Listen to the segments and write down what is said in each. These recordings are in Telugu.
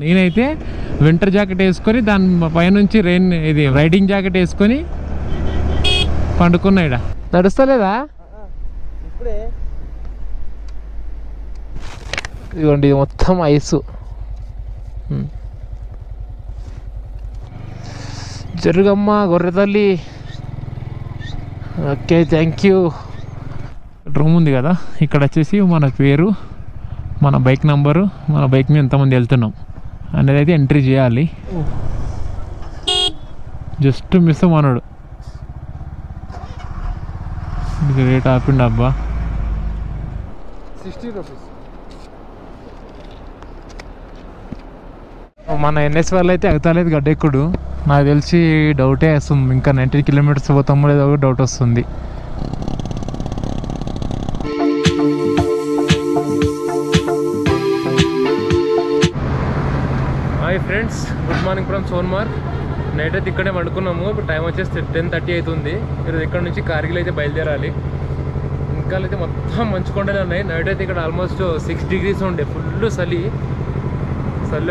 నేనైతే వింటర్ జాకెట్ వేసుకొని దాని పైనుంచి ఇది రైడింగ్ జాకెట్ వేసుకొని పండుకున్నాయిడా. నడుస్తలేదా? ఇదిగోండి, ఇది మొత్తం ఐసు. జరుగమ్మ గొర్రె తల్లి. Okay, thank you. రూమ్ ఉంది కదా, ఇక్కడ వచ్చేసి మన పేరు, మన బైక్ నంబరు, మన బైక్ మీద ఎంతమంది వెళ్తున్నాం అనేది అయితే ఎంట్రీ చేయాలి. జస్ట్ మిస్ మనోడు రేట్ ఆపిండి అబ్బా. 60 రూపీస్. మన ఎన్ఎస్ వాళ్ళు అయితే అవుతలేదు గడ్డెక్కుడు. నాకు తెలిసి డౌటే వస్తుంది, ఇంకా 90 కిలోమీటర్స్ పోతామో లేదో డౌట్ వస్తుంది. Hi friends, good morning from Sonmarg. Night అయితే ఇక్కడే వండుకున్నాము. ఇప్పుడు టైం వచ్చేసి 10:30 అవుతుంది. ఈరోజు ఇక్కడ నుంచి కార్గిల్ అయితే బయలుదేరాలి. ఇంకా అయితే మొత్తం మంచు కొండలే ఉన్నాయి. నైట్ అయితే ఇక్కడ ఆల్మోస్ట్ 6 degrees ఉండే, ఫుల్ చలి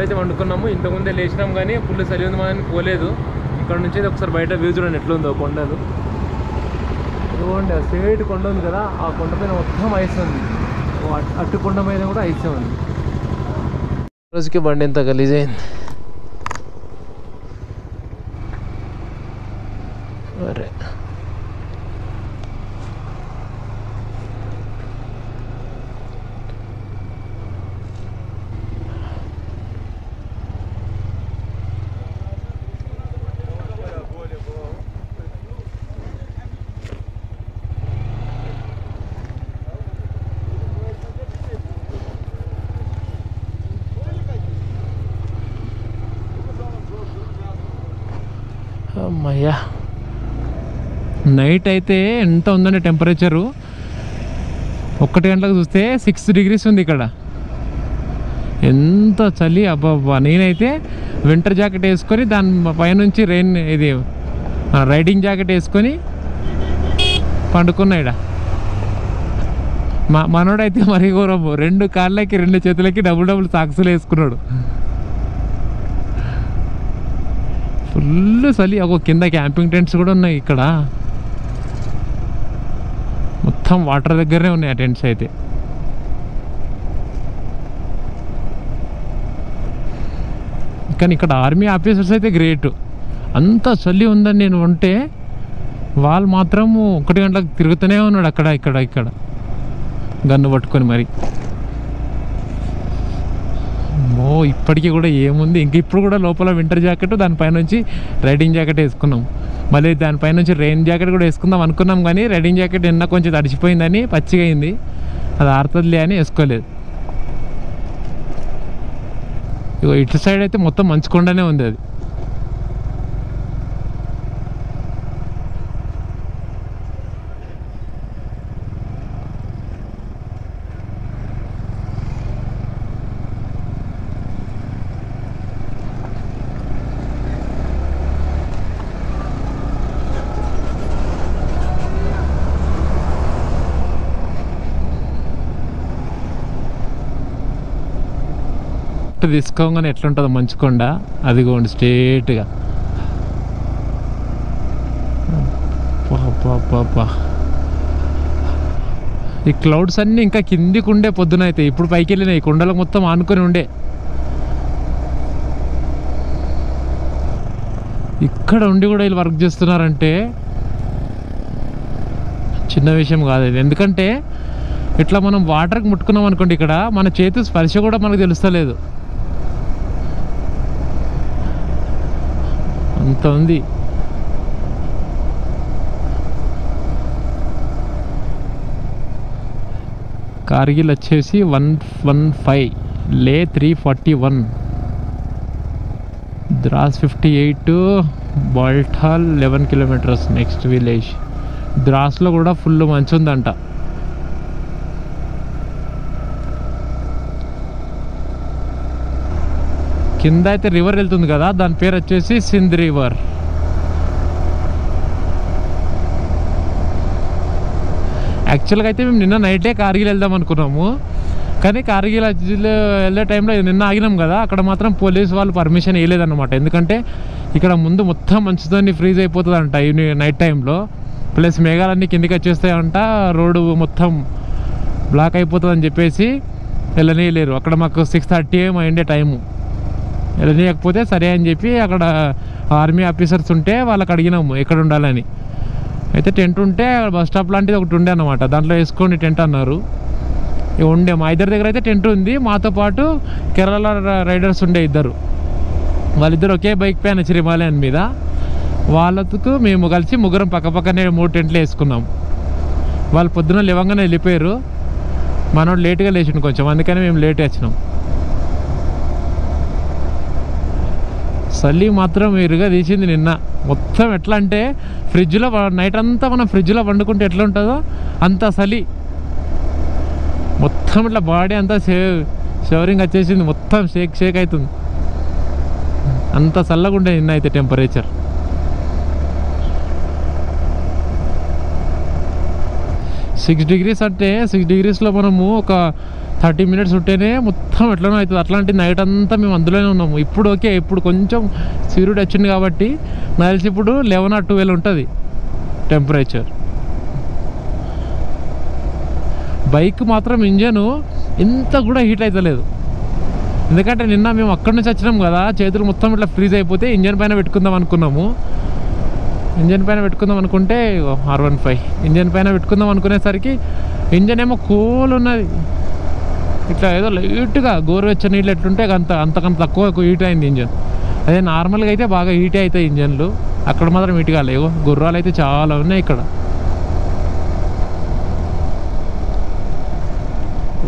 అయితే వండుకున్నాము. ఇంతకుముందే లేచినాం కానీ ఫుల్ చలి ఉంది మనం పోలేదు. ఇక్కడ నుంచి అయితే ఒకసారి బయట వ్యూ చూడండి ఎట్లుందో కొండలు. ఇదిగోండి ఆ స్ట్రేట్ కొండ ఉంది కదా, ఆ కొండ పైన మొత్తం ఐస్ ఉంది. అటు కొండ మీద కూడా ఐసే ఉంది. రోజుకి బండి ఎంత గలీజ్ అయింది. అరే అమ్మయ్యా. నైట్ అయితే ఎంత ఉందంటే టెంపరేచరు, 1 గంటలకు చూస్తే 6 degrees ఉంది ఇక్కడ. ఎంత చలి అబ్బాబ్బా. నేనైతే వింటర్ జాకెట్ వేసుకొని దాని పైనుంచి ఇది రైడింగ్ జాకెట్ వేసుకొని పండుకున్నాయిడ. మనోడైతే మరీ ఘోరము, 2 కాళ్ళకి 2 చేతులకి డబుల్ సాక్సులు వేసుకున్నాడు. ఫుల్ చలి. ఒక కింద క్యాంపింగ్ టెంట్స్ కూడా ఉన్నాయి ఇక్కడ. మొత్తం వాటర్ దగ్గరనే ఉన్నాయి ఆ టెంట్స్ అయితే. కానీ ఇక్కడ ఆర్మీ ఆఫీసర్స్ అయితే గ్రేట్. అంత చలి ఉందని నేను ఉంటే వాళ్ళు మాత్రం 1 గంటలకు తిరుగుతూనే ఉన్నాడు అక్కడ ఇక్కడ గన్ను పట్టుకొని మరి. ఇప్పటికీ కూడా ఏముంది, ఇంక ఇప్పుడు కూడా లోపల వింటర్ జాకెట్, దానిపైన నుంచి రైడింగ్ జాకెట్ వేసుకున్నాం. మళ్ళీ దానిపైన నుంచి రెయిన్ జాకెట్ కూడా వేసుకుందాం అనుకున్నాం, కానీ రైడింగ్ జాకెట్ నిన్న కొంచెం తడిచిపోయిందని, పచ్చిగా అయింది, అది ఆరుతుందిలే అని వేసుకోలేదు. ఇగో ఇటు సైడ్ అయితే మొత్తం మంచుకొండనే ఉంది. అది తీసుకోగానే ఎట్లుంటుందో మంచుకొండ, అదిగోండి స్ట్రేట్గా. ఈ క్లౌడ్స్ అన్నీ ఇంకా కిందికి ఉండే పొద్దున అయితే, ఇప్పుడు పైకి వెళ్ళినాయి. కొండలకు మొత్తం ఆనుకొని ఉండే. ఇక్కడ ఉండి కూడా వీళ్ళు వర్క్ చేస్తున్నారంటే చిన్న విషయం కాదు ఇది. ఎందుకంటే ఇట్లా మనం వాటర్కి ముట్టుకున్నాం అనుకోండి, ఇక్కడ మన చేతి స్పర్శ కూడా మనకు తెలుస్తలేదు, అంత ఉంది. కార్గిల్ వచ్చేసి 115, Leh 341, Drass 58, Baltal 11 kilometers next village. ద్రాస్లో కూడా ఫుల్ మంచి ఉందంట. కింద అయితే రివర్ వెళ్తుంది కదా, దాని పేరు వచ్చేసి సింధ్ రివర్. యాక్చువల్గా అయితే మేము నిన్న నైటే కార్గిల్ వెళ్దాం అనుకున్నాము. కానీ కార్గిల్ వెళ్ళే టైంలో నిన్న ఆగినాం కదా, అక్కడ మాత్రం పోలీస్ వాళ్ళు పర్మిషన్ ఇవ్వలేదన్నమాట. ఎందుకంటే ఇక్కడ ముందు మొత్తం మంచుతో ఫ్రీజ్ అయిపోతుందంట ఈవినింగ్ నైట్ టైంలో, ప్లస్ మేఘాలన్నీ కిందికి వచ్చేస్తాయంట, రోడ్డు మొత్తం బ్లాక్ అయిపోతుందని చెప్పేసి వెళ్ళనీయలేరు. అక్కడ మాకు 6:30 AM అయిండే టైము. వెళ్ళనీయకపోతే సరే అని చెప్పి అక్కడ ఆర్మీ ఆఫీసర్స్ ఉంటే వాళ్ళకి అడిగినాము ఎక్కడ ఉండాలని. అయితే టెంట్ ఉంటే బస్ స్టాప్ లాంటిది ఒకటి ఉండే అన్నమాట, దాంట్లో వేసుకోండి టెంట్ అన్నారు. ఉండే మా ఇద్దరి దగ్గర అయితే టెంట్ ఉంది. మాతో పాటు కేరళ రైడర్స్ ఉండే ఇద్దరు, వాళ్ళిద్దరు ఒకే బైక్ పైన వచ్చి హిమాలయన్ మీద. వాళ్ళకు మేము కలిసి ముగ్గురం పక్కనే 3 టెంట్లు వేసుకున్నాం. వాళ్ళు పొద్దున లేవంగానే వెళ్ళిపోయారు. మనోడు లేట్గా లేచిండు కొంచెం, అందుకని మేము లేట్ వచ్చినాం. చలి మాత్రం ఇరుగా తీసింది నిన్న మొత్తం. ఎట్లా అంటే ఫ్రిడ్జ్లో నైట్ అంతా మనం ఫ్రిడ్జ్లో వండుకుంటే ఎట్లా ఉంటుందో అంత చలి మొత్తం. ఇట్లా బాడీ అంతా షవరింగ్ వచ్చేసింది, మొత్తం షేక్ అవుతుంది. అంత చల్లగా ఉండే నిన్న అయితే టెంపరేచర్. సిక్స్ డిగ్రీస్ అంటే 6 degreesలో మనము ఒక 30 minutes ఉంటేనే మొత్తం ఎట్లనో అవుతుంది. అట్లాంటి నైట్ అంతా మేము అందులోనే ఉన్నాము. ఇప్పుడు ఓకే, ఇప్పుడు కొంచెం సూర్యుడు వచ్చింది కాబట్టి నాకు తెలిసి ఇప్పుడు 11 or 12 ఉంటుంది టెంపరేచర్. బైక్ మాత్రం ఇంజను ఎంత కూడా హీట్ అవుతలేదు. ఎందుకంటే నిన్న మేము అక్కడి నుంచి వచ్చినాం కదా, చేతులు మొత్తం ఇట్లా ఫ్రీజ్ అయిపోతే ఇంజన్ పైన పెట్టుకుందాం అనుకున్నాము. ఇంజన్ పైన పెట్టుకుందాం అనుకుంటే R15 ఇంజన్ పైన పెట్టుకుందాం అనుకునేసరికి ఇంజన్ ఏమో కూల్ ఉన్నది. ఇట్లా ఏదో లైట్గా గోరువెచ్చని నీళ్ళు ఎట్లుంటే అంతకంత తక్కువ హీట్ అయింది ఇంజన్. అదే నార్మల్గా అయితే బాగా హీట్ అవుతాయి ఇంజన్లు, అక్కడ మాత్రం హీట్ కాలేవు. గుర్రాలు అయితే చాలా ఉన్నాయి ఇక్కడ.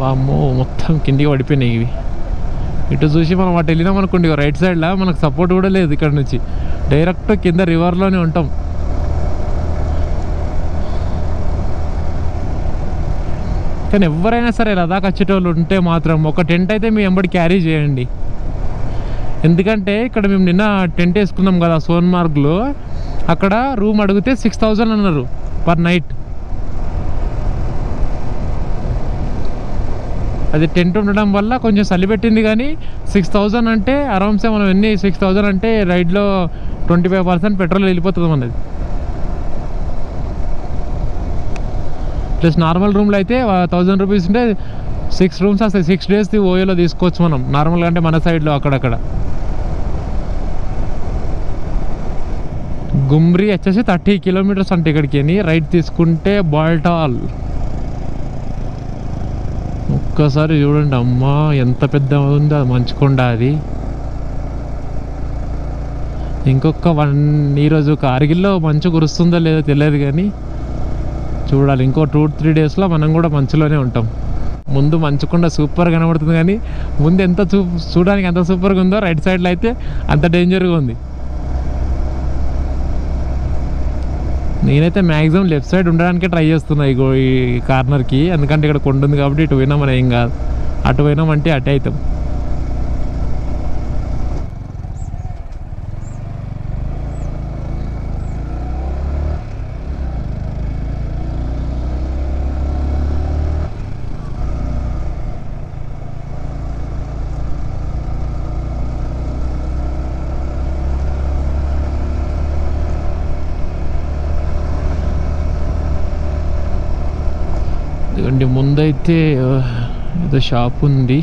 వామ్మో మొత్తం కిందికి పడిపోయినాయి ఇవి. ఇటు చూసి మనం అటు వెళ్ళినాం అనుకోండి, రైట్ సైడ్లో మనకు సపోర్ట్ కూడా లేదు. ఇక్కడ నుంచి డైరెక్ట్ కింద రివర్లోనే ఉంటాం. కానీ ఎవరైనా సరే లదాఖ్ వచ్చేటోళ్ళు ఉంటే మాత్రం ఒక టెంట్ అయితే మీ వెంబడి క్యారీ చేయండి. ఎందుకంటే ఇక్కడ మేము నిన్న టెంట్ వేసుకున్నాం కదా సోన్మార్గ్లో, అక్కడ రూమ్ అడిగితే 6,000 అన్నారు పర్ నైట్. అది టెంట్ ఉండడం వల్ల కొంచెం చలి పెట్టింది, కానీ 6,000 అంటే ఆరామ్సే మనం 6,000 అంటే రైడ్లో 25% పెట్రోల్ వెళ్ళిపోతుంది మనది. ప్లస్ నార్మల్ రూమ్లో అయితే 1000 rupees ఉంటే 6 rooms వస్తాయి. 6 days ఓయోలో తీసుకోవచ్చు మనం నార్మల్గా, అంటే మన సైడ్లో అక్కడక్కడ. గుమ్రీ వచ్చేసి 30 kilometers అంటే ఇక్కడికి అని రైడ్ తీసుకుంటే బాల్టాల్. ఒక్కసారి చూడండి అమ్మా ఎంత పెద్ద ఉందో అది మంచుకొండ. అది ఇంకొక ఈరోజు కార్గిల్లో మంచు కురుస్తుందో లేదో తెలియదు, కానీ చూడాలి. ఇంకో 2-3 daysలో మనం కూడా మంచులోనే ఉంటాం. ముందు మంచుకొండ సూపర్ కనబడుతుంది, కానీ ముందు ఎంత చూడడానికి ఎంత సూపర్గా ఉందో రైట్ సైడ్లో అయితే అంత డేంజర్గా ఉంది. నేనైతే మ్యాక్సిమం లెఫ్ట్ సైడ్ ఉండడానికే ట్రై చేస్తున్నా ఈ కార్నర్కి, ఎందుకంటే ఇక్కడ కొండ ఉంది కాబట్టి ఇటు పోయినా మనం ఏం కాదు, అటు పోయినామంటే అటే అవుతాం. ఎందుకంటే ముందైతే ఏదో షాప్ ఉంది.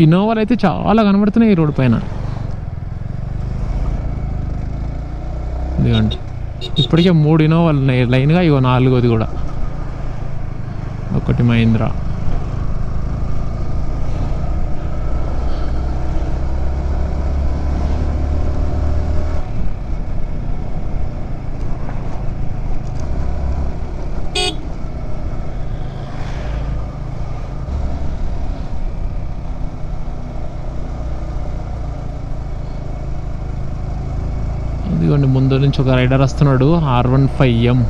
ఇన్నోవాలు అయితే చాలా కనబడుతున్నాయి ఈ రోడ్డు పైన. ఇదిగోండి ఇప్పటికే 3 ఇన్నోవాలు ఉన్నాయి లైన్గా, ఇగో 4వది కూడా, ఒకటి మహీంద్రా. ఇదిగోండి ముందు నుంచి ఒక రైడర్ వస్తున్నాడు, R15M.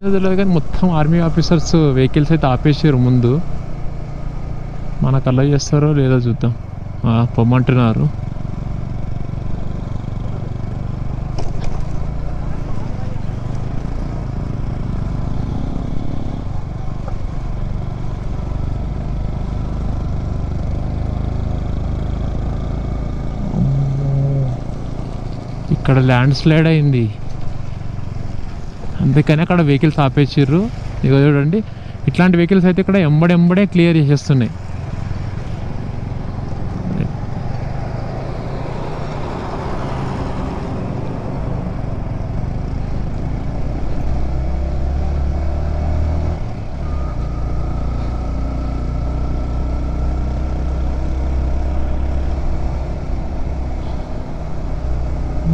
తెలియదు కానీ మొత్తం ఆర్మీ ఆఫీసర్స్ వెహికల్స్ అయితే ఆపేసారు ముందు. మనకు అలా చేస్తారో లేదో చూద్దాం. పొమ్మంటున్నారు. ఇక్కడ ల్యాండ్ స్లైడ్ అయింది, అందుకని అక్కడ వెహికల్స్ ఆపేసిర్రు. ఇక చూడండి, ఇట్లాంటి వెహికల్స్ అయితే ఇక్కడ ఎంబడే క్లియర్ చేసేస్తున్నాయి.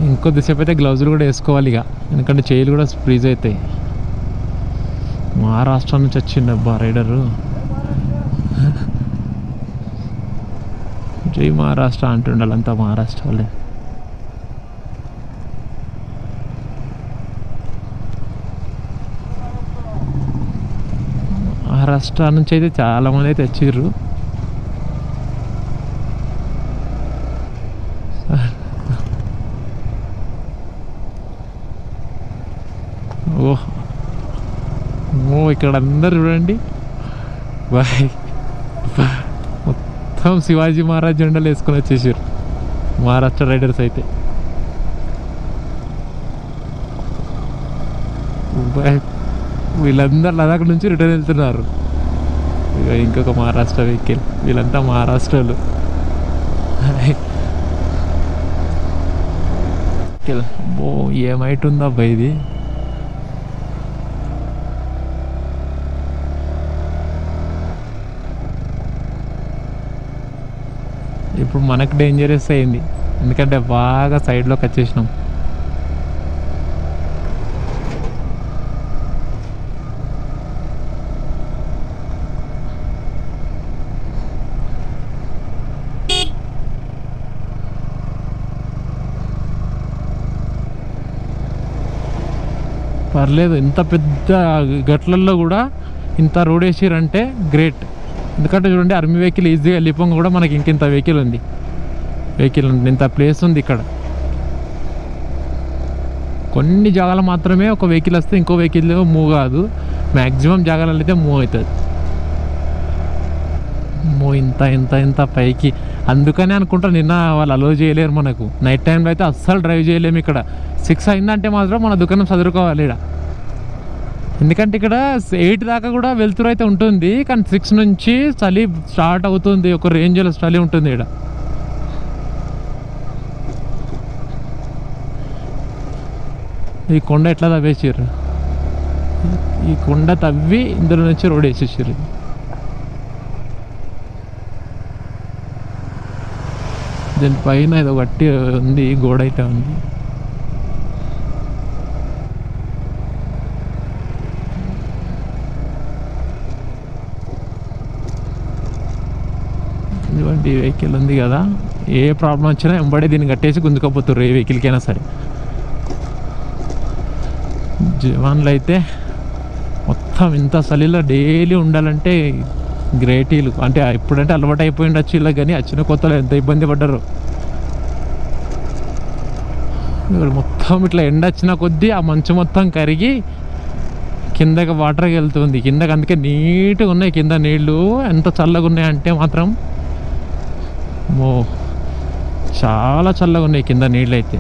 ఇంకొద్దిసేపు అయితే గ్లౌజులు కూడా వేసుకోవాలి ఇక, ఎందుకంటే చేయిలు కూడా ఫ్రీజ్ అవుతాయి. మహారాష్ట్ర నుంచి వచ్చిండు అబ్బా రైడరు. జై మహారాష్ట్ర అంటుండాలి, అంతా మహారాష్ట్ర వాళ్ళే. మహారాష్ట్ర నుంచి అయితే చాలామంది అయితే వచ్చిర్రు. ఓ ఇక్కడ అందరు చూడండి, బాయ్ మొత్తం శివాజీ మహారాజ్ జెండాలు వేసుకొని వచ్చేసారు మహారాష్ట్ర రైడర్స్ అయితే. బాయ్ వీళ్ళందరూ లదాఖ్ నుంచి రిటర్న్ వెళ్తున్నారు. ఇక ఇంకొక మహారాష్ట్ర వెహికల్, వీళ్ళంతా మహారాష్ట్రలు. ఓ ఏమైతుందా అబ్బా ఇది. ఇప్పుడు మనకు డేంజరస్ అయింది, ఎందుకంటే బాగా సైడ్లోకి వచ్చేసినాం. పర్లేదు, ఇంత పెద్ద గట్లల్లో కూడా ఇంత రోడ్ వేసిరంటే గ్రేట్. ఎందుకంటే చూడండి, ఆర్మీ వెహికల్ ఈజీగా వెళ్ళిపోగా కూడా మనకి ఇంత వెహికల్ ఉంది, ఇంత ప్లేస్ ఉంది ఇక్కడ. కొన్ని జాగాలు మాత్రమే ఒక వెహికల్ వస్తే ఇంకో వెహికల్ మూవ్ కాదు, మ్యాక్సిమం జాగాలలో అయితే మూవ్ అవుతుంది. ఇంత పైకి. అందుకనే అనుకుంటా నిన్న వాళ్ళు అలో చేయలేరు మనకు. నైట్ టైంలో అయితే అస్సలు డ్రైవ్ చేయలేము ఇక్కడ. 6 అయిందంటే మాత్రం మన దుకాణం చదువుకోవాలి ఇక్కడ. ఎందుకంటే ఇక్కడ 8 దాకా కూడా వెళ్తురు అయితే ఉంటుంది, కానీ 6 నుంచి చలి స్టార్ట్ అవుతుంది, ఒక రేంజ్లో చలి ఉంటుంది ఇక్కడ. ఈ కొండ ఎట్లా తవ్వేసారు, ఈ కొండ తవ్వి ఇందులో నుంచి రోడ్ వేసేసారు. దీనిపైన ఏదో గట్టి ఉంది, గోడ అయితే ఉంది. ఇటువంటి వెహికల్ ఉంది కదా, ఏ ప్రాబ్లం వచ్చినా వెంబడే దీన్ని కట్టేసి గుంజుకపోతారు ఏ వెహికల్కైనా సరే. జవాన్లు అయితే మొత్తం ఇంత చలిలో డైలీ ఉండాలంటే గ్రేట్. వీళ్ళు అంటే ఇప్పుడంటే అలవాటు అయిపోయి ఉండొచ్చు ఇలా, కానీ వచ్చిన కొత్తలో ఎంత ఇబ్బంది పడ్డారు. మొత్తం ఇట్లా ఎండ వచ్చిన కొద్దీ ఆ మంచు మొత్తం కరిగి కిందకి వాటర్కి వెళ్తుంది కిందకి. అందుకే నీట్గా ఉన్నాయి కింద నీళ్ళు, ఎంత చల్లగా ఉన్నాయంటే మాత్రం చాలా చల్లగా ఉన్నాయి కింద నీళ్ళు అయితే.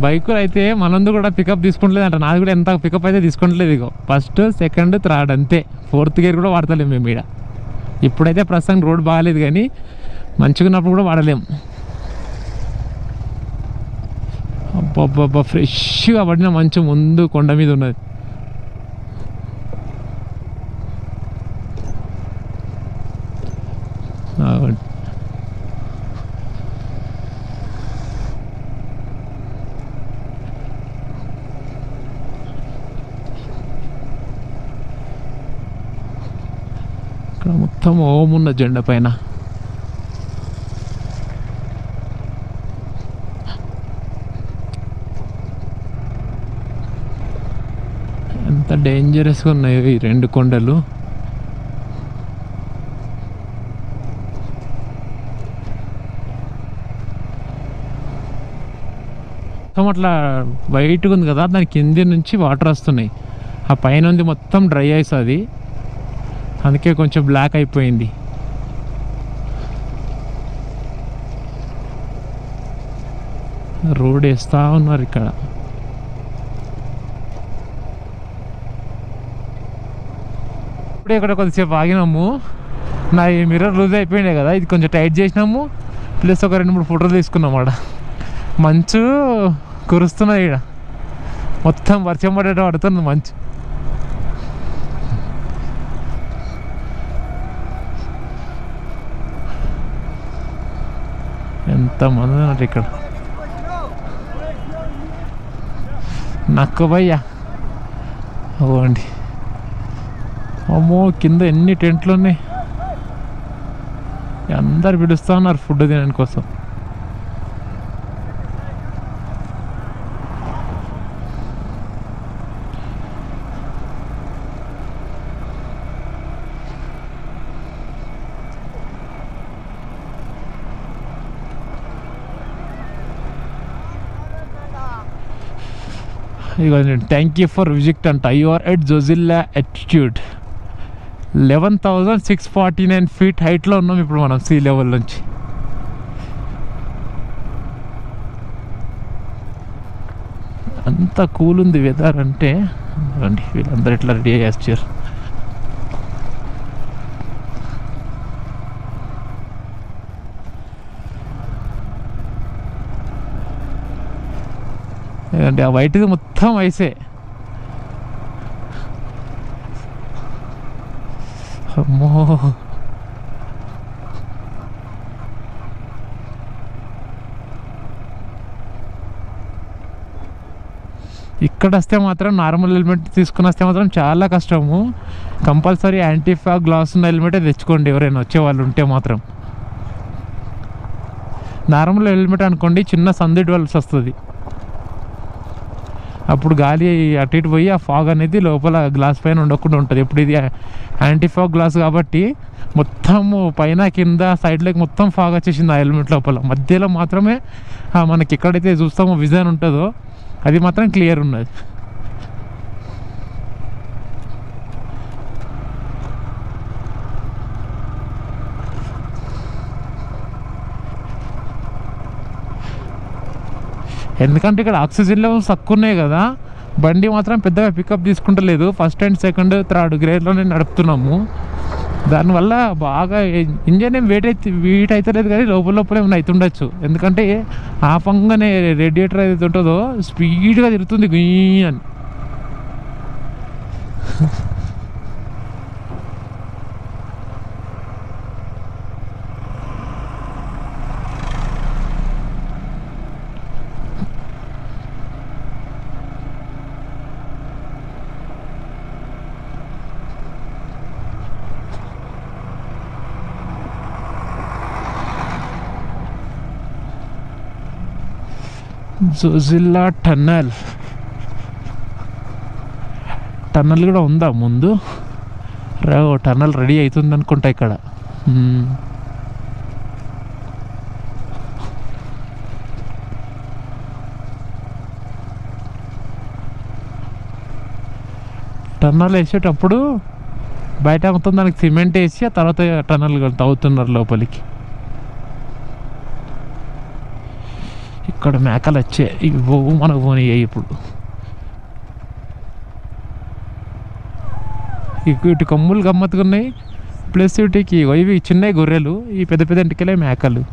బైకులు అయితే మనందు కూడా పికప్ తీసుకుంటలేదు అంట. నాది కూడా ఎంత పికప్ అయితే తీసుకుంటలేదు. ఇగో ఫస్ట్ సెకండ్ థర్డ్ అంతే, ఫోర్త్ గేర్ కూడా వాడతలేము మేము ఇక్కడ. ఇప్పుడైతే ప్రస్తుతం రోడ్ బాగాలేదు కానీ మంచిగా ఉన్నప్పుడు కూడా వాడలేము. అబ్బబ్బబ్బా ఫ్రెష్గా పడిన మంచు ముందు కొండ మీద ఉన్నది. ఇక్కడ మొత్తం ఓం ఉన్న జెండా పైన ఎంత డేంజరస్గా ఉన్నాయి ఈ రెండు కొండలు. అట్లా వైట్గా ఉంది కదా, దాని కింది నుంచి వాటర్ వస్తున్నాయి. ఆ పైన ఉంది మొత్తం డ్రై ఐస్, అది అందుకే కొంచెం బ్లాక్ అయిపోయింది. రోడ్ వేస్తూ ఉన్నారు ఇక్కడ. ఇప్పుడే ఇక్కడ కొద్దిసేపు ఆగినాము. నా ఈ మిర్రర్ లూజ్ అయిపోయినాయి కదా, ఇది కొంచెం టైట్ చేసినాము. ప్లస్ ఒక 2-3 ఫోటోలు తీసుకున్నాం. ఆడ మంచు కురుస్తున్నది, ఇక్కడ మొత్తం వర్షం పడేట పడుతుంది మంచు. ఎంతమంది ఉన్నారు ఇక్కడ. నక్క భయ్యా అవ్వండి. అమ్మో కింద ఎన్ని టెంట్లు ఉన్నాయి. అందరు పిలుస్తూ ఉన్నారు ఫుడ్ తినడానికి కోసం. థ్యాంక్ యూ ఫర్ విజిట్ అంట. You are at Zojila altitude 11,649 feet హైట్లో ఉన్నాం ఇప్పుడు మనం సీ లెవెల్ నుంచి. అంత కూల్ ఉంది వెదర్ అంటే. రండి వీళ్ళందరూ ఎట్లా రెడీ అయ్యారు. అంటే ఆ వైట్ది మొత్తం ఐసే. అమ్మో ఇక్కడ వస్తే మాత్రం నార్మల్ హెల్మెట్ తీసుకుని వస్తే మాత్రం చాలా కష్టము. కంపల్సరీ యాంటీ ఫాగ్ గ్లాస్ ఉన్న హెల్మెటే తెచ్చుకోండి ఎవరైనా వచ్చే వాళ్ళు ఉంటే మాత్రం. నార్మల్ హెల్మెట్ అనుకోండి చిన్న సందిటి వలసి వస్తుంది. అప్పుడు గాలి అటు ఇటు పోయి ఆ ఫాగ్ అనేది లోపల గ్లాస్ పైన ఉండకుండా ఉంటుంది. ఇప్పుడు ఇది యాంటీ ఫాగ్ గ్లాస్ కాబట్టి మొత్తము పైన కింద సైడ్లోకి మొత్తం ఫాగ్ వచ్చేసింది ఆ హెల్మెట్ లోపల. మధ్యలో మాత్రమే మనకి ఎక్కడైతే చూస్తామో విజన్ ఉంటుందో అది మాత్రం క్లియర్ ఉన్నది. ఎందుకంటే ఇక్కడ ఆక్సిజన్ లెవెల్స్ తక్కువ ఉన్నాయి కదా, బండి మాత్రం పెద్దగా పికప్ తీసుకుంటలేదు. ఫస్ట్ అండ్ సెకండ్ థర్డ్ గ్రేడ్లోనే నడుపుతున్నాము. దానివల్ల బాగా ఇంజన్ ఏం వీట్ అవుతలేదు కానీ లోపల ఏమైనా అవుతుండొచ్చు. ఎందుకంటే ఆ పంగానే రేడియేటర్ ఏదైతే ఉంటుందో స్పీడ్గా తిరుగుతుంది గుయ్యి అని. జోజిల్లా టన్నల్ కూడా ఉందా ముందు? టన్నల్ రెడీ అవుతుంది అనుకుంటా ఇక్కడ. టన్నల్ వేసేటప్పుడు బయట మొత్తం దానికి సిమెంట్ వేసి ఆ తర్వాత టన్నల్ తవ్వుతున్నారు లోపలికి. ఇక్కడ మేకలు వచ్చాయి, ఇవి పోవు మనకు పోనీయాయి. ఇప్పుడు ఇటు కొమ్ములు గమ్మత్తుగా ఉన్నాయి, ప్లస్ వీటికి ఇవి చిన్నవి గొర్రెలు, ఈ పెద్ద పెద్ద ఇంటికెళ్ళే మేకలు.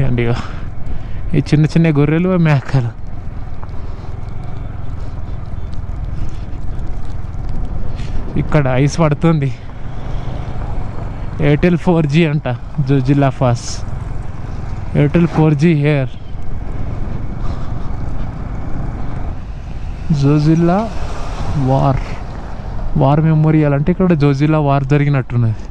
అండి ఈ చిన్న చిన్న గొర్రెలు మేకలు. ఇక్కడ ఐస్ పడుతుంది. ఎయిర్టెల్ 4G అంట Zojila pass. Airtel 4G here. Zojila war memorial అంటే ఇక్కడ జోజిల్లా వార్ జరిగినట్టున్నది.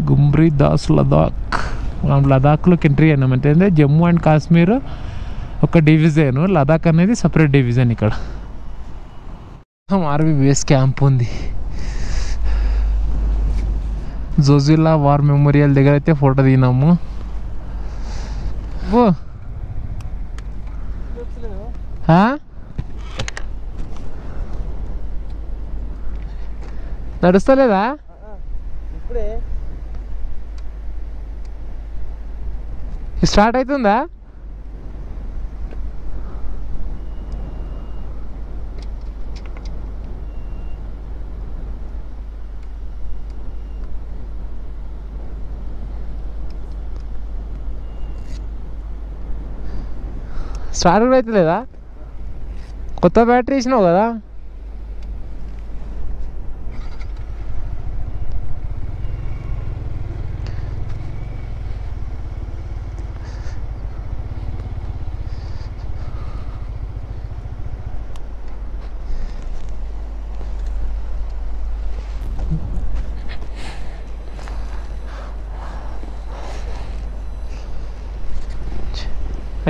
గుమ్రీ దాస్ లదాఖ్. మనం లదాఖ్లోకి ఎంట్రీ అయినాం. అంటే జమ్మూ అండ్ కాశ్మీర్ ఒక డివిజన్, లదాఖ్ అనేది సపరేట్ డివిజన్. ఇక్కడ ఆర్మీ బేస్ క్యాంప్ ఉంది. జోజిల్లా వార్ మెమోరియల్ దగ్గర అయితే ఫోటో దిగినాము. ఓ నడుస్తలేదా? స్టార్ట్ అవుతుందా? స్టార్ట్ కూడా అవుతలేదా? కొత్త బ్యాటరీ ఇచ్చినావు కదా.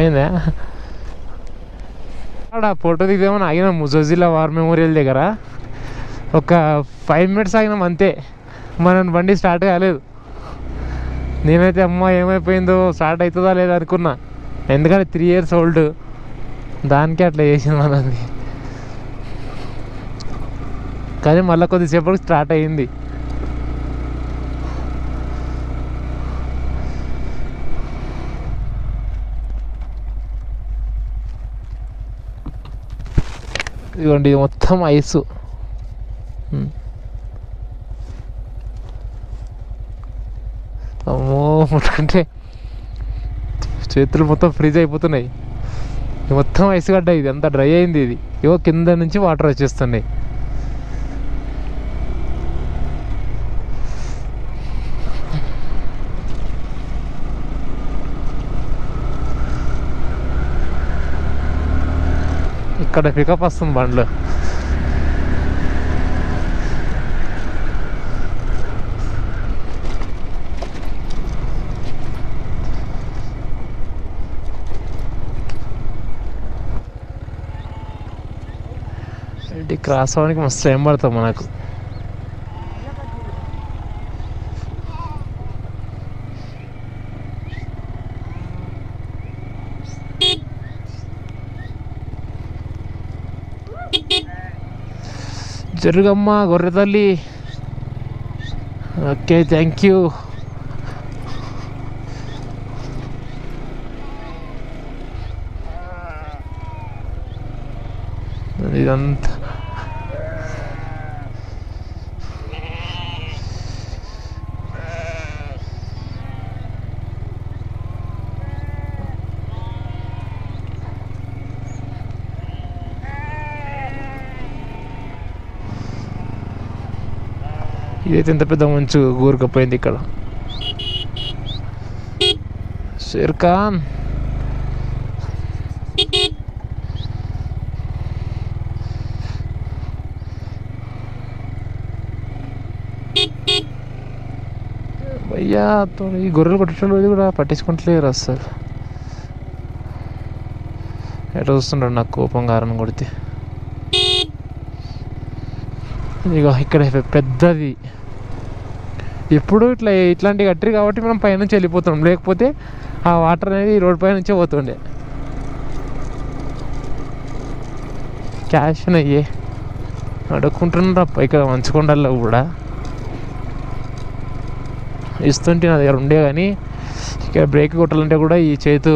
అయిందా? అక్కడ ఫోటో దిగుదామని ఆగినాము జోజిల్లా వార్ మెమోరియల్ దగ్గర. ఒక 5 minutes ఆగినాం అంతే. మన బండి స్టార్ట్ కాలేదు. నేనైతే అమ్మ ఏమైపోయిందో, స్టార్ట్ అవుతుందా లేదా అనుకున్నా. ఎందుకంటే 3 years old, దానికే అట్లా చేసింది మనది. కానీ మళ్ళీ కొద్దిసేపటికి స్టార్ట్ అయ్యింది. ఇదిగోండి, ఇది మొత్తం ఐసు. అమ్మో, ముట్టుకుంటే చేతులు మొత్తం ఫ్రీజ్ అయిపోతున్నాయి. మొత్తం ఐస్ గడ్డ, ఇది అంతా డ్రై అయింది. ఇది ఏవో కింద నుంచి వాటర్ వచ్చేస్తున్నాయి. ఇక్కడ పికప్ వస్తుంది బండ్లో. క్రాస్ అవ్వడానికి మస్తు టైం పడుతుంది మనకు. జరుగమ్మా గొర్రె తల్లి. Okay, thank you. ఇదంతా ఇదైతే ఎంత పెద్ద మంచు ఊరుకపోయింది ఇక్కడ. షేర్ ఖాన్ భయ్యా, ఈ గొర్రెలు కొట్టేటోళ్ళు కూడా పట్టించుకుంటలేరు అసలు. ఎట్లా చూస్తుంటాడు నాకు కోపం కారణం కొడితే. ఇక ఇక్కడ పెద్దది. ఎప్పుడు ఇట్లాంటి కట్టరు కాబట్టి మనం పైనుంచి వెళ్ళిపోతున్నాం. లేకపోతే ఆ వాటర్ అనేది రోడ్ పై నుంచే పోతుండే. క్యాష్ అయ్యే అడుక్కుంటున్నారప్ప ఇక్కడ మంచుకొండల్లో కూడా. ఇస్తుంటే నా దగ్గర ఉండే కానీ ఇక్కడ బ్రేక్ కొట్టాలంటే కూడా ఈ చేతు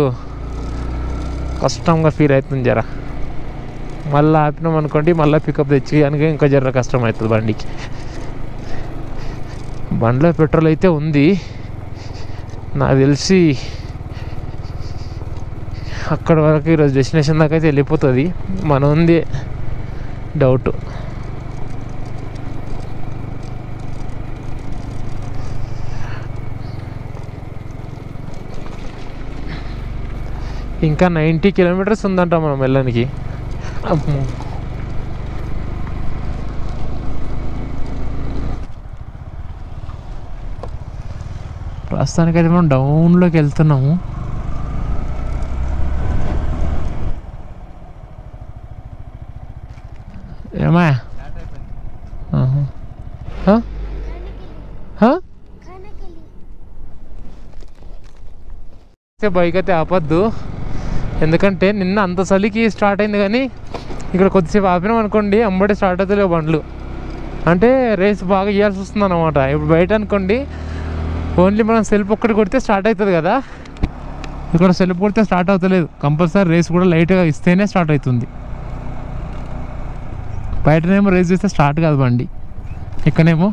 కష్టంగా ఫీల్ అవుతుంది జర. మళ్ళీ ఆపినాం అనుకోండి, మళ్ళీ పికప్ తెచ్చి కనుక ఇంకా జర కష్టం అవుతుంది బండికి. బండిలో పెట్రోల్ అయితే ఉంది నాకు తెలిసి. అక్కడ వరకు ఈరోజు డెస్టినేషన్ దాకా అయితే వెళ్ళిపోతుంది. మన ఉంది డౌట్. ఇంకా 90 కిలోమీటర్స్ ఉందంట మనం వెళ్ళడానికి. ప్రస్తుతానికైతే మనం డౌన్లోకి వెళ్తున్నాము. ఏమా బైక్ అయితే ఆపద్దు, ఎందుకంటే నిన్న అంత చలికి స్టార్ట్ అయింది కానీ ఇక్కడ కొద్దిసేపు ఆపినాం అనుకోండి అమ్మడే స్టార్ట్ అవుతలేవు బండ్లు. అంటే రేస్ బాగా ఇవ్వాల్సి వస్తుంది అన్నమాట. ఇప్పుడు బయట అనుకోండి ఓన్లీ మనం సెల్ఫ్ ఒక్కటి కొడితే స్టార్ట్ అవుతుంది కదా, ఇక్కడ సెల్ఫ్ కొడితే స్టార్ట్ అవుతలేదు. కంపల్సరీ రేస్ కూడా లైట్గా ఇస్తేనే స్టార్ట్ అవుతుంది. బయటనేమో రేస్ చేస్తే స్టార్ట్ కాదు బండి, ఇక్కడనేమో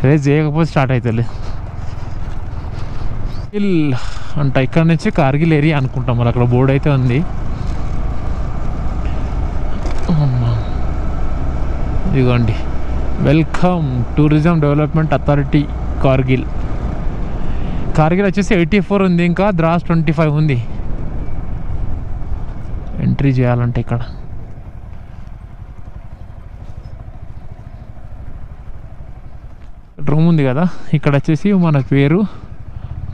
రేస్ చేయకపోతే స్టార్ట్ అవుతుంది. అంట ఇక్కడ నుంచి కార్గిల్ ఏరియా అనుకుంటాం, మరి అక్కడ బోర్డు అయితే ఉంది. ఇదిగోండి, welcome tourism development authority Kargil. Kargil వచ్చేసి 84 ఉంది, ఇంకా ద్రాస్ 25 ఉంది. ఎంట్రీ చేయాలంటే ఇక్కడ రూమ్ ఉంది కదా, ఇక్కడ వచ్చేసి మన పేరు,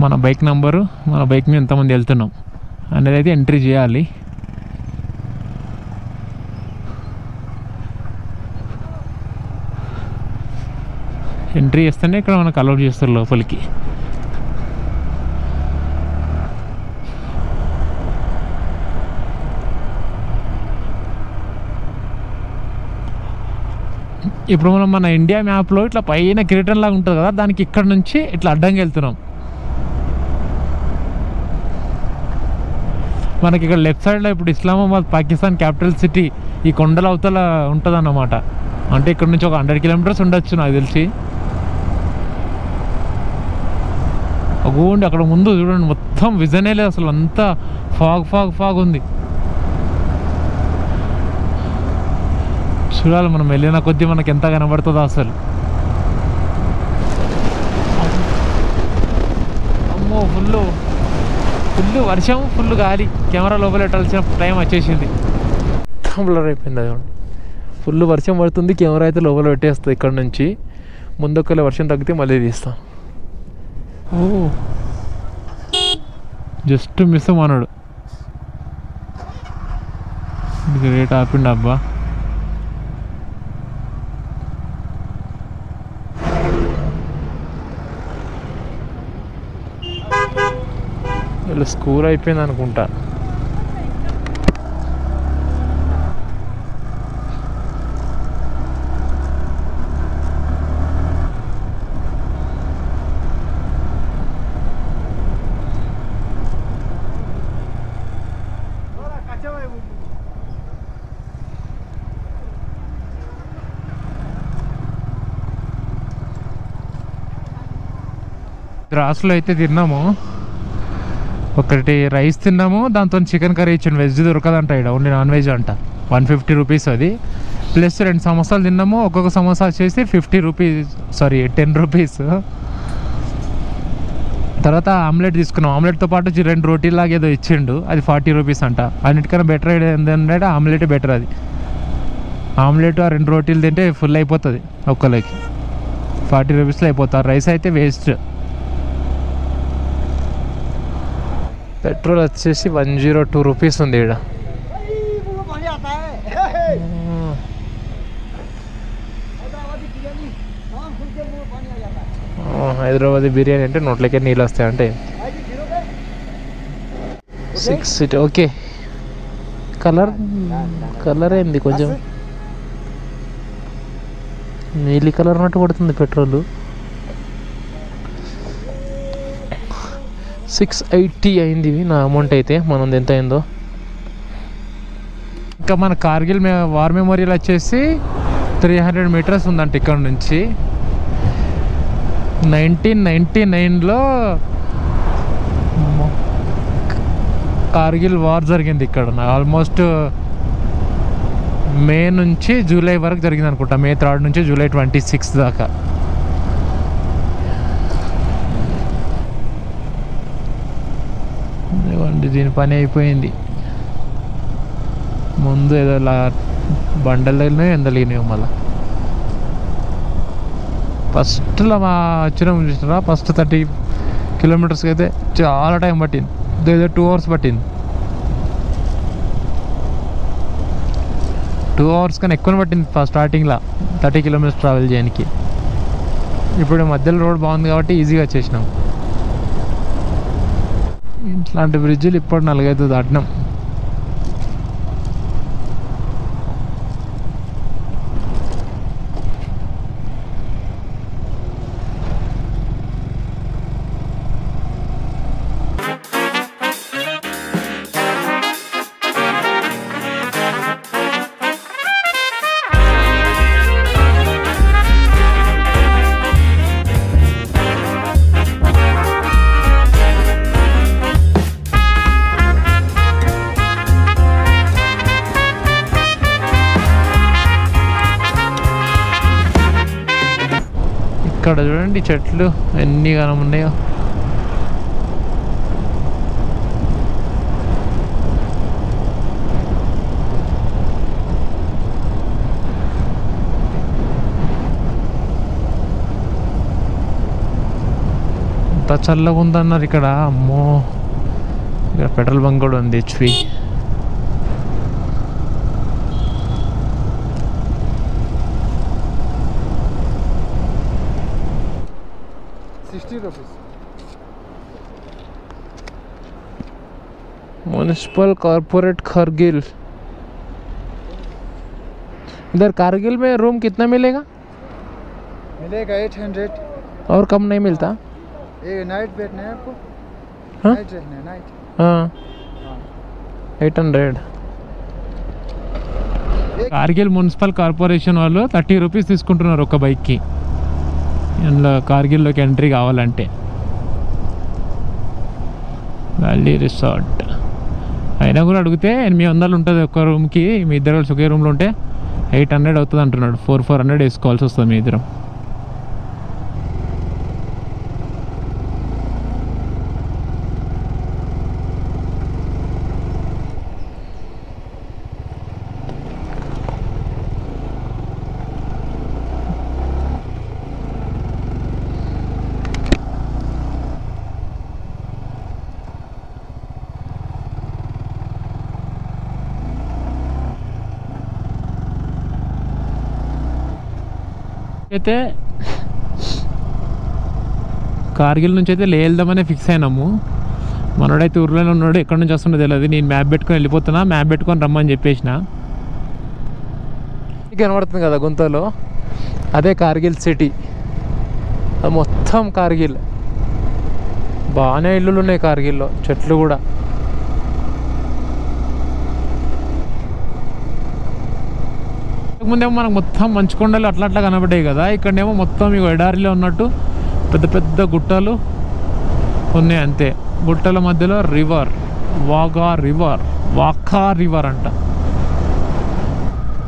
మన బైక్ నంబరు, మన బైక్ మీద ఎంతమంది వెళ్తున్నాం అనేది అయితే ఎంట్రీ చేయాలి. ఎంట్రీ చేస్తేనే ఇక్కడ మనకు అలౌ చేస్తారు లోపలికి. ఇప్పుడు మనం మన ఇండియా మ్యాప్లో ఇట్లా పైన కిరీటం లాగా ఉంటుంది కదా, దానికి ఇక్కడ నుంచి ఇట్లా అడ్డంగా వెళ్తున్నాం. మనకి ఇక్కడ లెఫ్ట్ సైడ్లో ఇప్పుడు ఇస్లామాబాద్ పాకిస్తాన్ క్యాపిటల్ సిటీ ఈ కొండల అవతల ఉంటుంది అన్నమాట. అంటే ఇక్కడ నుంచి ఒక 100 కిలోమీటర్స్ ఉండొచ్చు నాకు తెలిసి. అగోండి అక్కడ ముందు చూడండి, మొత్తం విజనే లేదు అసలు, అంతా ఫాగ్ ఫాగ్ ఫాగ్ ఉంది. చూడాలి మనం వెళ్ళిన కొద్దీ మనకి ఎంత కనబడుతుందో అసలు. అమ్మో ఫుల్ వర్షం, ఫుల్ గాలి. కెమెరా లోపల పెట్టాల్సిన టైం వచ్చేసింది. బ్లర్ అయిపోయింది అది. ఫుల్ వర్షం పడుతుంది, కెమెరా అయితే లోపల పెట్టేస్తుంది. ఇక్కడ నుంచి ముందొక్కలే వర్షం తగ్గితే మళ్ళీ తీస్తాం. ఓ జస్ట్ మిస్ మనోడు రేట్ ఆపిండి అబ్బా. వీళ్ళు స్కూల్ అయిపోయింది అనుకుంటా. ద్రాస్లో అయితే తిన్నాము, ఒకటి రైస్ తిన్నాము, దాంతో చికెన్ కర్రీ ఇచ్చాను. వెజ్ దొరకదంట ఇక్కడ, ఓన్లీ నాన్ వెజ్ అంట. 150 రూపీస్ అది. ప్లస్ 2 సమోసాలు తిన్నాము, ఒక్కొక్క సమోసా వచ్చేసి 10 రూపీస్. తర్వాత ఆమ్లెట్ తీసుకున్నాం, ఆమ్లెట్తో పాటు 2 రోటీలాగా ఏదో ఇచ్చిండు, అది 40 రూపీస్ అంట. అన్నిటికన్నా బెటర్ ఏంటంటే ఆమ్లెటే బెటర్. అది ఆమ్లెట్ ఆ 2 రోటీలు తింటే ఫుల్ అయిపోతుంది ఒక్కరికి. 40 రూపీస్లో అయిపోతుంది. రైస్ అయితే వేస్ట్. పెట్రోల్ వచ్చేసి 102 రూపీస్ ఉంది ఇక్కడ. హైదరాబాదీ బిర్యానీ అంటే నోట్లకే నీళ్ళు వస్తాయంటే 6 సీట్ ఓకే. కలర్ ఏంది కొంచెం నీలి కలర్ ఉన్నట్టు పడుతుంది పెట్రోల్. 680 అయింది నా అమౌంట్ అయితే. మనది ఎంత అయిందో. ఇంకా మన కార్గిల్ వార్ మెమోరియల్ వచ్చేసి 300 మీటర్స్ ఉందంట ఇక్కడ నుంచి. 1999లో కార్గిల్ వార్ జరిగింది ఇక్కడ. ఆల్మోస్ట్ మే నుంచి జూలై వరకు జరిగింది అనుకుంటా. మే 3 నుంచి జూలై 26 దాకా. దీని పని అయిపోయింది. ముందు ఏదో బండలు తగిలినాయి, ఎందలిగినాయి. మళ్ళీ ఫస్ట్లో మా వచ్చినాం చూసినారా, ఫస్ట్ 30 కిలోమీటర్స్కి అయితే చాలా టైం పట్టింది. ఏదో 2 hours పట్టింది. 2 hours కన్నా ఎక్కువ పట్టింది స్టార్టింగ్లో 30 కిలోమీటర్స్ ట్రావెల్ చేయడానికి. ఇప్పుడు మధ్యలో రోడ్ బాగుంది కాబట్టి ఈజీగా వచ్చేసినాం. ఇట్లాంటి బ్రిడ్జిలు ఇప్పుడు 4-5 దాటినాం. ఇక్కడ చూడండి చెట్లు ఎన్ని గానం ఉన్నాయో. ఎంత చల్లగా ఉందన్నారు ఇక్కడ. అమ్మో, ఇక్కడ పెట్రోల్ బంక్ కూడా ఉంది, హెచ్పి. Municipal corporate Kargil. इधर कारगिल में रूम कितना मिलेगा? 800 और कम नहीं मिलता? ये नाइट बैठना है आपको? हाँ? नाइट रहना है, नाइट. हाँ 800. కార్గిల్ మున్సిపల్ కార్పొరేషన్ వాళ్ళు 30 రూపీస్ తీసుకుంటున్నారు ఒక బైక్కి. ఇందులో కార్గిల్లోకి ఎంట్రీ కావాలంటే. వ్యాలీ రిసార్ట్ అయినా కూడా అడిగితే 800 ఉంటుంది ఒక్క రూమ్కి. మీ ఇద్దరు కలిసి ఒకే రూమ్లో ఉంటే 800 అవుతుంది అంటున్నాడు. 400 వేసుకోవాల్సి వస్తుంది మీ ఇద్దరం. అయితే కార్గిల్ నుంచి అయితే లే వెళ్దామని ఫిక్స్ అయినాము. మనోడైతే ఊర్లోనే ఉన్నాడు, ఎక్కడి నుంచి వస్తుందో తెలియదు. నేను మ్యాప్ పెట్టుకొని వెళ్ళిపోతున్నా, మ్యాప్ పెట్టుకొని రమ్మని చెప్పేసిన. కనబడుతుంది కదా గుంతలో, అదే కార్గిల్ సిటీ. మొత్తం కార్గిల్. బాగానే ఇల్లులు ఉన్నాయి కార్గిల్లో, చెట్లు కూడా. ముందేమో మనకు మొత్తం మంచు కొండలు అట్లా అట్లా కనబడ్డాయి కదా. ఇక్కడేమో మొత్తం ఇక ఎడారిలో ఉన్నట్టు పెద్ద పెద్ద గుట్టలు ఉన్నాయి అంతే. గుట్టల మధ్యలో రివర్, వాకా రివర్ అంట.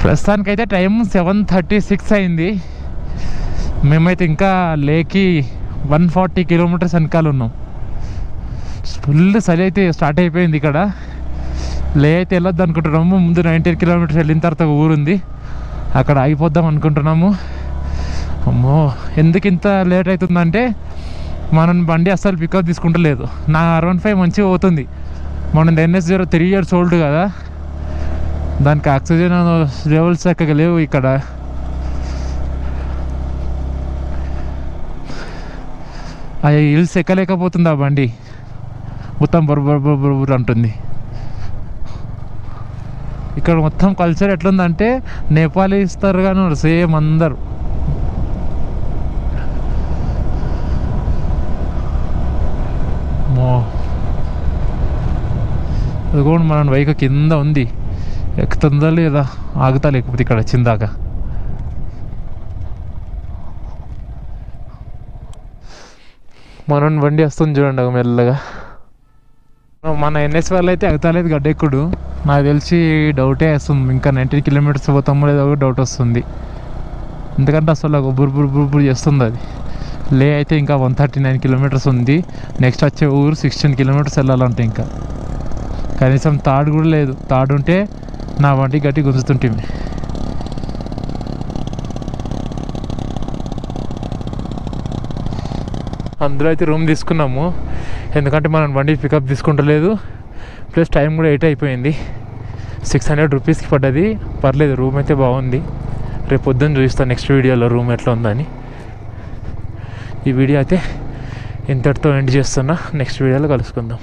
ప్రస్తుతానికైతే టైం 7:36 అయింది. మేమైతే ఇంకా లేకి 140 కిలోమీటర్స్ వెనకాల ఉన్నాం. ఫుల్ చలి అయితే స్టార్ట్ అయిపోయింది ఇక్కడ. లే అయితే వెళ్ళొద్దు అనుకుంటున్నాము. ముందు 19 కిలోమీటర్స్ వెళ్ళిన తర్వాత ఊరుంది, అక్కడ ఆగిపోద్దాం అనుకుంటున్నాము. అమ్మో, ఎందుకు ఇంత లేట్ అవుతుందంటే మనం బండి అస్సలు పికప్ తీసుకుంటలేదు. నా R15 మంచిగా పోతుంది. మనం NS0 3 years ఓల్డ్ కదా, దానికి ఆక్సిజన్ లెవెల్స్ చక్కగా లేవు ఇక్కడ. ఆ హిల్స్ ఎక్కలేకపోతుంది ఆ బండి, మొత్తం బొర్ర అంటుంది. ఇక్కడ మొత్తం కల్చర్ ఎట్లుందంటే నేపాలీ ఇస్తారు కానీ సేమ్ అందరు. అది కూడా మన బైక్ కింద ఉంది, ఎక్కుతుందా లేదా ఆగుతా లేకపోతే ఇక్కడ వచ్చిందాక. మనం బండి వస్తుంది చూడండి మెల్లగా. మన ఎన్ఎస్ వాళ్ళు అయితే అగుతాలేదు గడ్డెక్కుడు, నాకు తెలిసి డౌటే వస్తుంది. ఇంకా 90 కిలోమీటర్స్ పోతామో లేదో డౌట్ వస్తుంది, ఎందుకంటే అసలు బుర్బురు చేస్తుంది అది. లే అయితే ఇంకా 139 కిలోమీటర్స్ ఉంది. నెక్స్ట్ వచ్చే ఊరు 16 కిలోమీటర్స్ వెళ్ళాలంటే ఇంకా కనీసం తాడు కూడా లేదు. తాడు ఉంటే నా బండి గట్టి గుంజుతుంటుంది. అందులో అయితే రూమ్ తీసుకున్నాము, ఎందుకంటే మనం బండి పికప్ తీసుకుంటలేదు, ప్లస్ టైం కూడా 8 అయిపోయింది. 600 రూపీస్కి పడ్డది, పర్లేదు. రూమ్ అయితే బాగుంది. రేపు పొద్దున్న చూపిస్తాను నెక్స్ట్ వీడియోలో రూమ్ ఎట్లా ఉందని. ఈ వీడియో అయితే ఇంతటితో ఎండ్ చేస్తున్నా, నెక్స్ట్ వీడియోలో కలుసుకుందాం.